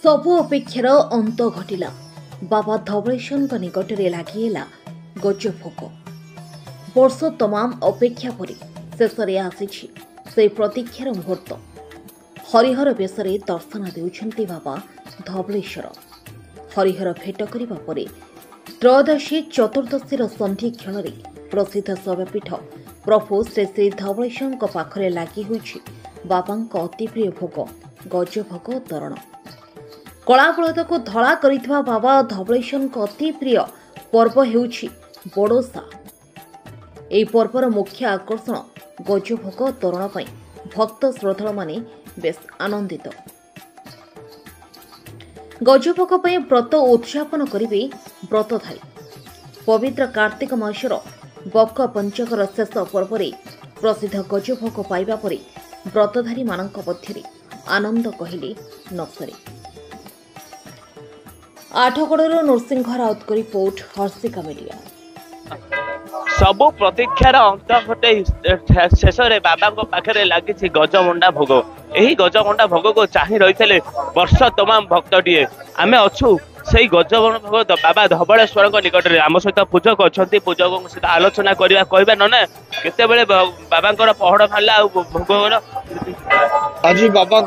सबु अपेक्षार अंत घटिला। बाबा धवलेश्वर निकटरे लगिला गजभोग। वर्ष तमाम अपेक्षा परी शेषरे आसी से प्रतीक्षार मुहूर्त। हरिहर बेशरे दर्शन देउछन्ति बाबा धवलेश्वर। हरिहर भेट करिबा परे त्रयोदशी चतुर्दशी संधि क्षण प्रसिद्ध शैवपीठ प्रभु श्री श्री धवलेश्वर पाखरे लगी होइछि बाबा अति प्रिय भोग गजभोग तरण। कला बलद को धड़ा करिथबा बाबा धवलेश्वर अति प्रिय पर्व हेउछि बड़ोसा। एही पर्वर मुख्य आकर्षण गजभोग तरण पई भक्त श्रद्धालु माने बेस आनंदित। गजभोग पई व्रत उद्यापन करिवे व्रतधारी। पवित्र कार्तिक मासर बक पंचकर शेष पर्व प्रसिद्ध गजभोग पाइबा परे व्रतधारी मानक मध्यरे आनंद कहिले न सरे। आठगड़र नरसिंह राउत रिपोर्ट हर्षिका मीडिया। सबु प्रतीक्षार अंत घटे शेष बाबा पाखे लगी गजमंडा भोग। यही गजमंडा भोग को चाह रही वर्ष तमाम भक्तटीए आम अच्छु से गजमंडा भोग बाबा धवलेश्वर निकट में आम सहित पूजक अच्छा पूजक सहित आलोचना करवा कहवा ना केते बाबा पहड़ फाला भोग आज बाबा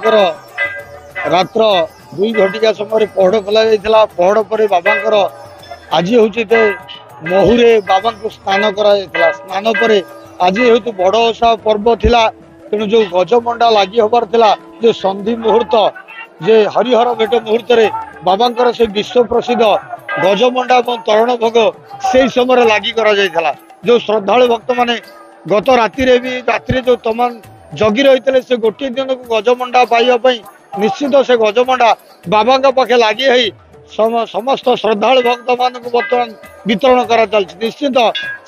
रात्र 2 घटिका समय पहड़ खोल जाता। पहड़ पर बाबा आज हूँ महुरे बाबा को स्नान करा। स्नान पर आज हेतु बड़ ओषा पर्व थिला तेणु जो गजमंडा लगी हबार थिला जो संधि मुहूर्त जे हरिहर भेट मुहूर्त रे बाबा से विश्व प्रसिद्ध गजमंडा और तरण भोग से समय लगी करा जायथला। जो श्रद्धालु भक्त माने गत राति भी रात्रि जो तमाम जगी रही से गोटे दिन को गजमंडा पाइबा निश्चित से गजमंडा बाबा पाखे लगी समस्त श्रद्धालु भक्त मान बर्तमान वितरण करा चलछि। निश्चित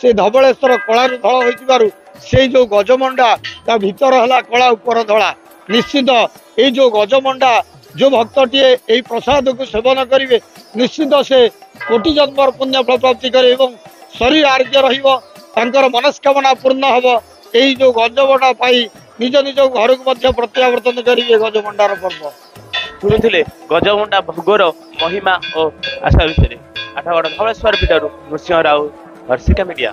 से धवलेश्वर कलारू धड़ से जो गजमंडा ता भीतर हला कला ऊपर धड़ा। निश्चित ये जो गजमंडा जो भक्तटीए यही प्रसाद को सेवन करेंगे निश्चित से कोटि जन्म पुण्य फल प्राप्ति करे एवं शरीर आरोग्य रहिबो मनस्कामना पूर्ण हम। यही जो गजमंडा पाई निज निज घर को प्रत्यावर्तन करेंगे गजमंडार पर्व। शुणुले गजमंडा भोगर महिमा और आशा विषय। आठगड़ धवलेश्वर पीठर नृसिंह राउत हर्षिका मीडिया।